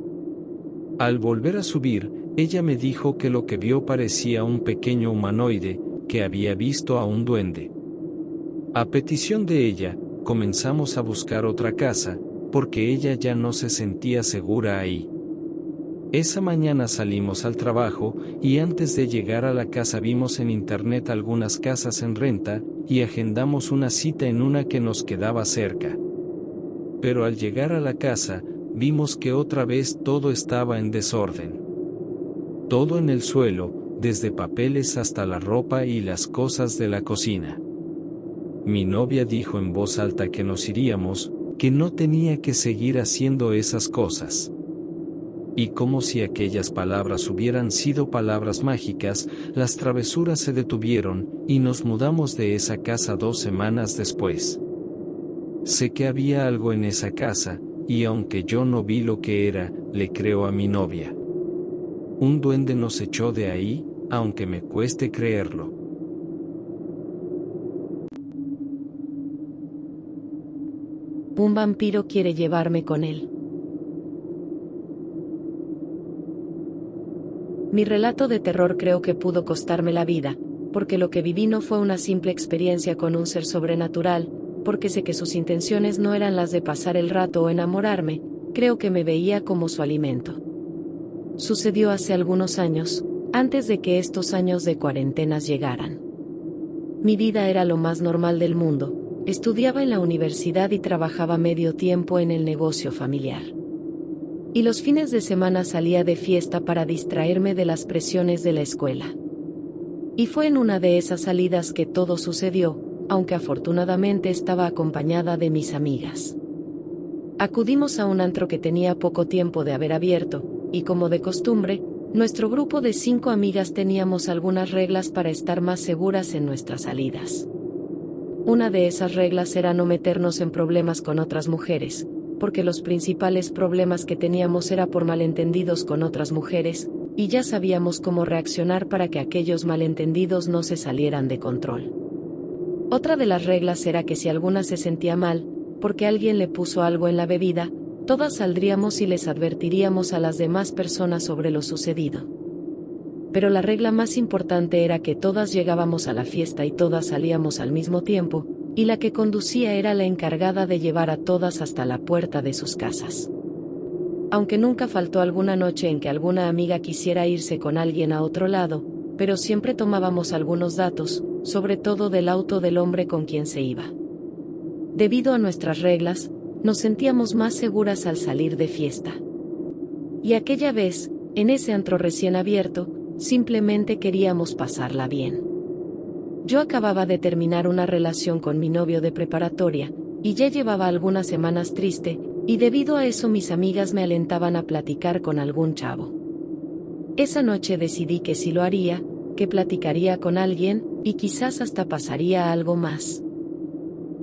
Al volver a subir, ella me dijo que lo que vio parecía un pequeño humanoide, que había visto a un duende. A petición de ella, comenzamos a buscar otra casa, porque ella ya no se sentía segura ahí. Esa mañana salimos al trabajo, y antes de llegar a la casa vimos en internet algunas casas en renta, y agendamos una cita en una que nos quedaba cerca. Pero al llegar a la casa, vimos que otra vez todo estaba en desorden. Todo en el suelo, desde papeles hasta la ropa y las cosas de la cocina. Mi novia dijo en voz alta que nos iríamos, que no tenía que seguir haciendo esas cosas. Y como si aquellas palabras hubieran sido palabras mágicas, las travesuras se detuvieron, y nos mudamos de esa casa 2 semanas después. Sé que había algo en esa casa, y aunque yo no vi lo que era, le creo a mi novia. Un duende nos echó de ahí, aunque me cueste creerlo. Un vampiro quiere llevarme con él. Mi relato de terror creo que pudo costarme la vida, porque lo que viví no fue una simple experiencia con un ser sobrenatural, porque sé que sus intenciones no eran las de pasar el rato o enamorarme, creo que me veía como su alimento. Sucedió hace algunos años, antes de que estos años de cuarentenas llegaran. Mi vida era lo más normal del mundo, estudiaba en la universidad y trabajaba medio tiempo en el negocio familiar. Y los fines de semana salía de fiesta para distraerme de las presiones de la escuela. Y fue en una de esas salidas que todo sucedió, aunque afortunadamente estaba acompañada de mis amigas. Acudimos a un antro que tenía poco tiempo de haber abierto, y como de costumbre, nuestro grupo de 5 amigas teníamos algunas reglas para estar más seguras en nuestras salidas. Una de esas reglas era no meternos en problemas con otras mujeres, porque los principales problemas que teníamos era por malentendidos con otras mujeres, y ya sabíamos cómo reaccionar para que aquellos malentendidos no se salieran de control. Otra de las reglas era que si alguna se sentía mal, porque alguien le puso algo en la bebida, todas saldríamos y les advertiríamos a las demás personas sobre lo sucedido. Pero la regla más importante era que todas llegábamos a la fiesta y todas salíamos al mismo tiempo, y la que conducía era la encargada de llevar a todas hasta la puerta de sus casas. Aunque nunca faltó alguna noche en que alguna amiga quisiera irse con alguien a otro lado, pero siempre tomábamos algunos datos, sobre todo del auto del hombre con quien se iba. Debido a nuestras reglas, nos sentíamos más seguras al salir de fiesta. Y aquella vez, en ese antro recién abierto, simplemente queríamos pasarla bien. Yo acababa de terminar una relación con mi novio de preparatoria, y ya llevaba algunas semanas triste, y debido a eso mis amigas me alentaban a platicar con algún chavo. Esa noche decidí que sí lo haría, que platicaría con alguien, y quizás hasta pasaría algo más.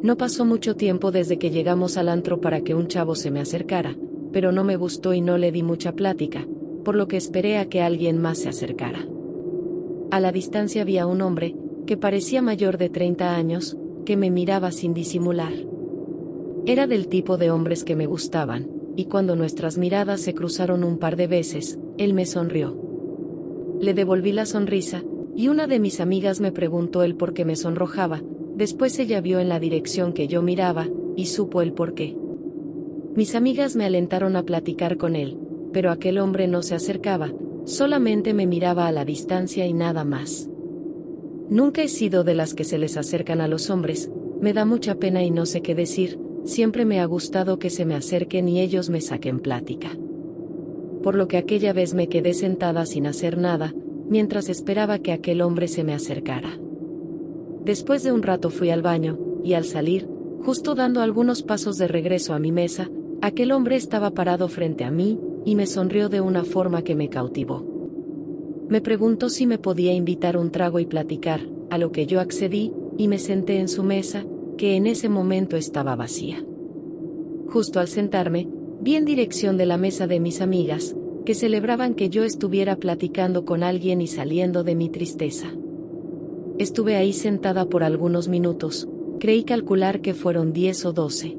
No pasó mucho tiempo desde que llegamos al antro para que un chavo se me acercara, pero no me gustó y no le di mucha plática, por lo que esperé a que alguien más se acercara. A la distancia había un hombre, que parecía mayor de 30 años, que me miraba sin disimular. Era del tipo de hombres que me gustaban, y cuando nuestras miradas se cruzaron un par de veces, él me sonrió. Le devolví la sonrisa, y una de mis amigas me preguntó el por qué me sonrojaba. Después ella vio en la dirección que yo miraba, y supo el por qué. Mis amigas me alentaron a platicar con él, pero aquel hombre no se acercaba, solamente me miraba a la distancia y nada más. Nunca he sido de las que se les acercan a los hombres, me da mucha pena y no sé qué decir, siempre me ha gustado que se me acerquen y ellos me saquen plática. Por lo que aquella vez me quedé sentada sin hacer nada, mientras esperaba que aquel hombre se me acercara. Después de un rato fui al baño, y al salir, justo dando algunos pasos de regreso a mi mesa, aquel hombre estaba parado frente a mí, y me sonrió de una forma que me cautivó. Me preguntó si me podía invitar un trago y platicar, a lo que yo accedí, y me senté en su mesa, que en ese momento estaba vacía. Justo al sentarme, vi en dirección de la mesa de mis amigas, que celebraban que yo estuviera platicando con alguien y saliendo de mi tristeza. Estuve ahí sentada por algunos minutos, creí calcular que fueron 10 o 12.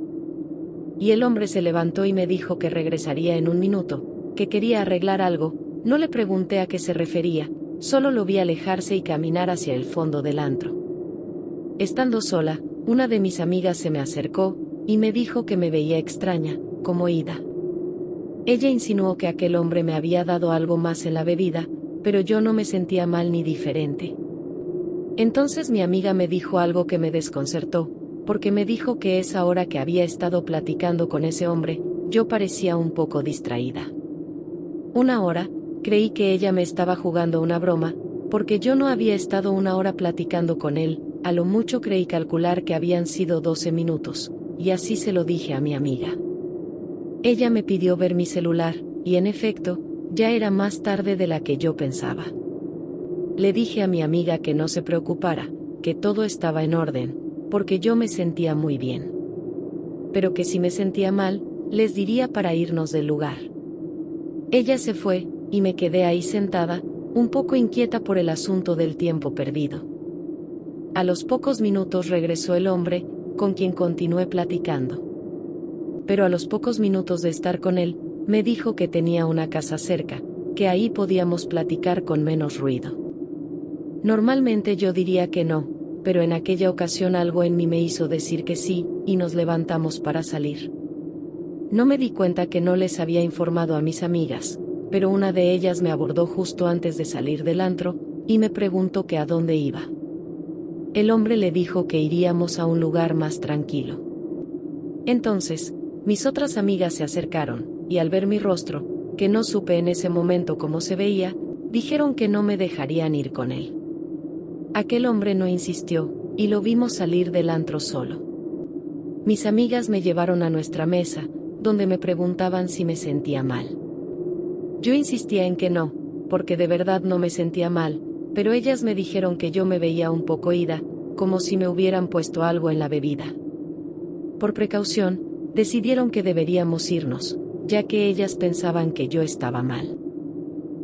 Y el hombre se levantó y me dijo que regresaría en un minuto, que quería arreglar algo, no le pregunté a qué se refería, solo lo vi alejarse y caminar hacia el fondo del antro. Estando sola, una de mis amigas se me acercó, y me dijo que me veía extraña, como ida. Ella insinuó que aquel hombre me había dado algo más en la bebida, pero yo no me sentía mal ni diferente. Entonces mi amiga me dijo algo que me desconcertó, porque me dijo que esa hora que había estado platicando con ese hombre, yo parecía un poco distraída. Una hora, creí que ella me estaba jugando una broma, porque yo no había estado una hora platicando con él, a lo mucho creí calcular que habían sido 12 minutos, y así se lo dije a mi amiga. Ella me pidió ver mi celular, y en efecto, ya era más tarde de la que yo pensaba. Le dije a mi amiga que no se preocupara, que todo estaba en orden, porque yo me sentía muy bien. Pero que si me sentía mal, les diría para irnos del lugar. Ella se fue, y me quedé ahí sentada, un poco inquieta por el asunto del tiempo perdido. A los pocos minutos regresó el hombre, con quien continué platicando. Pero a los pocos minutos de estar con él, me dijo que tenía una casa cerca, que ahí podíamos platicar con menos ruido. Normalmente yo diría que no, pero en aquella ocasión algo en mí me hizo decir que sí, y nos levantamos para salir. No me di cuenta que no les había informado a mis amigas, pero una de ellas me abordó justo antes de salir del antro, y me preguntó que a dónde iba. El hombre le dijo que iríamos a un lugar más tranquilo. Entonces, mis otras amigas se acercaron, y al ver mi rostro, que no supe en ese momento cómo se veía, dijeron que no me dejarían ir con él. Aquel hombre no insistió, y lo vimos salir del antro solo. Mis amigas me llevaron a nuestra mesa, donde me preguntaban si me sentía mal. Yo insistía en que no, porque de verdad no me sentía mal, pero ellas me dijeron que yo me veía un poco ida, como si me hubieran puesto algo en la bebida. Por precaución, decidieron que deberíamos irnos, ya que ellas pensaban que yo estaba mal.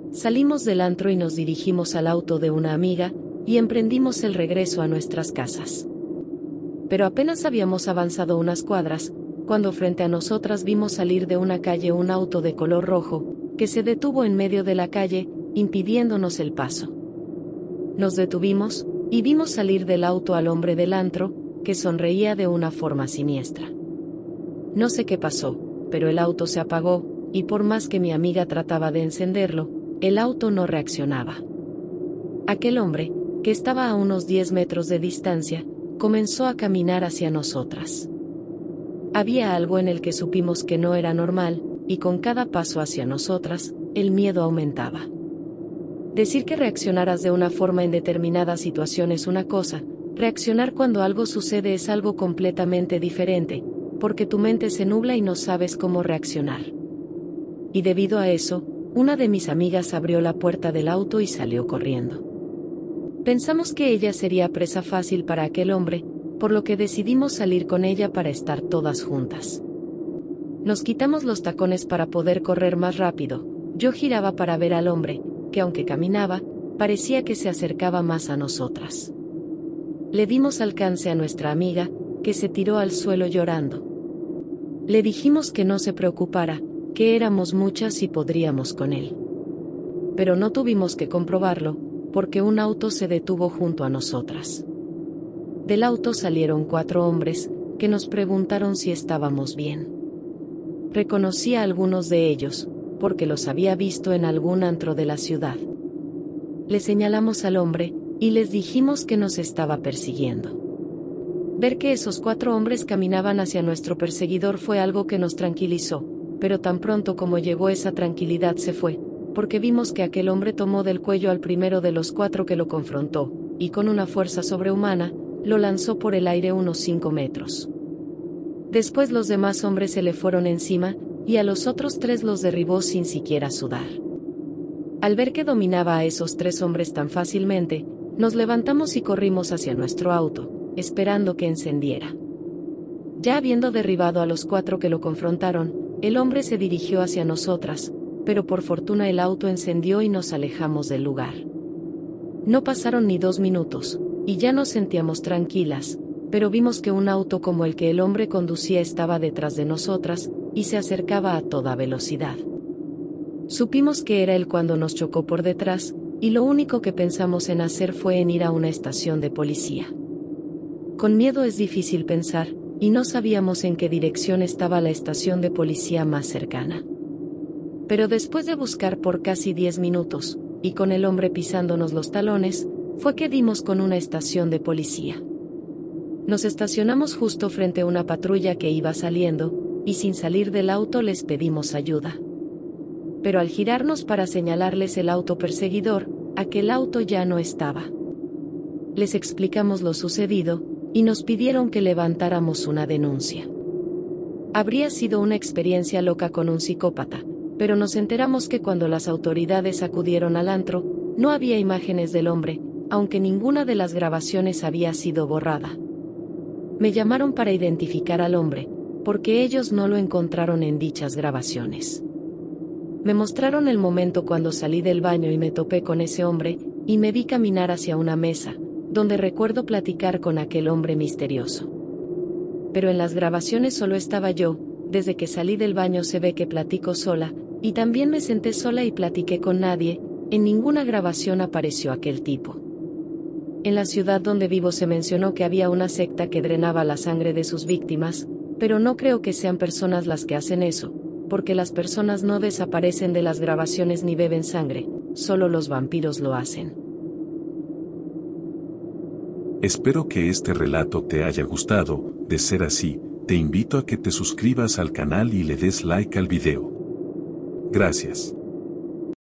Salimos del antro y nos dirigimos al auto de una amiga, y emprendimos el regreso a nuestras casas. Pero apenas habíamos avanzado unas cuadras, cuando frente a nosotras vimos salir de una calle un auto de color rojo, que se detuvo en medio de la calle, impidiéndonos el paso. Nos detuvimos, y vimos salir del auto al hombre del antro, que sonreía de una forma siniestra. No sé qué pasó, pero el auto se apagó, y por más que mi amiga trataba de encenderlo, el auto no reaccionaba. Aquel hombre, que estaba a unos 10 metros de distancia, comenzó a caminar hacia nosotras. Había algo en el que supimos que no era normal, y con cada paso hacia nosotras, el miedo aumentaba. Decir que reaccionaras de una forma en determinada situación es una cosa, reaccionar cuando algo sucede es algo completamente diferente, porque tu mente se nubla y no sabes cómo reaccionar. Y debido a eso, una de mis amigas abrió la puerta del auto y salió corriendo. Pensamos que ella sería presa fácil para aquel hombre, por lo que decidimos salir con ella para estar todas juntas. Nos quitamos los tacones para poder correr más rápido. Yo giraba para ver al hombre, que aunque caminaba, parecía que se acercaba más a nosotras. Le dimos alcance a nuestra amiga, que se tiró al suelo llorando. Le dijimos que no se preocupara, que éramos muchas y podríamos con él. Pero no tuvimos que comprobarlo, porque un auto se detuvo junto a nosotras. Del auto salieron 4 hombres, que nos preguntaron si estábamos bien. Reconocí a algunos de ellos, porque los había visto en algún antro de la ciudad. Le señalamos al hombre, y les dijimos que nos estaba persiguiendo. Ver que esos 4 hombres caminaban hacia nuestro perseguidor fue algo que nos tranquilizó, pero tan pronto como llegó esa tranquilidad se fue, porque vimos que aquel hombre tomó del cuello al primero de los 4 que lo confrontó, y con una fuerza sobrehumana, lo lanzó por el aire unos 5 metros. Después los demás hombres se le fueron encima, y a los otros 3 los derribó sin siquiera sudar. Al ver que dominaba a esos 3 hombres tan fácilmente, nos levantamos y corrimos hacia nuestro auto, esperando que encendiera. Ya habiendo derribado a los 4 que lo confrontaron, el hombre se dirigió hacia nosotras, pero por fortuna el auto encendió y nos alejamos del lugar. No pasaron ni 2 minutos, y ya nos sentíamos tranquilas, pero vimos que un auto como el que el hombre conducía estaba detrás de nosotras, y se acercaba a toda velocidad. Supimos que era él cuando nos chocó por detrás, y lo único que pensamos en hacer fue en ir a una estación de policía. Con miedo es difícil pensar, y no sabíamos en qué dirección estaba la estación de policía más cercana. Pero después de buscar por casi 10 minutos, y con el hombre pisándonos los talones, fue que dimos con una estación de policía. Nos estacionamos justo frente a una patrulla que iba saliendo, y sin salir del auto les pedimos ayuda. Pero al girarnos para señalarles el auto perseguidor, aquel auto ya no estaba. Les explicamos lo sucedido, y nos pidieron que levantáramos una denuncia. Habría sido una experiencia loca con un psicópata, pero nos enteramos que cuando las autoridades acudieron al antro, no había imágenes del hombre, aunque ninguna de las grabaciones había sido borrada. Me llamaron para identificar al hombre, porque ellos no lo encontraron en dichas grabaciones. Me mostraron el momento cuando salí del baño y me topé con ese hombre, y me vi caminar hacia una mesa, donde recuerdo platicar con aquel hombre misterioso. Pero en las grabaciones solo estaba yo. Desde que salí del baño se ve que platico sola, y también me senté sola y platiqué con nadie. En ninguna grabación apareció aquel tipo. En la ciudad donde vivo se mencionó que había una secta que drenaba la sangre de sus víctimas, pero no creo que sean personas las que hacen eso, porque las personas no desaparecen de las grabaciones ni beben sangre, solo los vampiros lo hacen. Espero que este relato te haya gustado. De ser así, te invito a que te suscribas al canal y le des like al video. Gracias.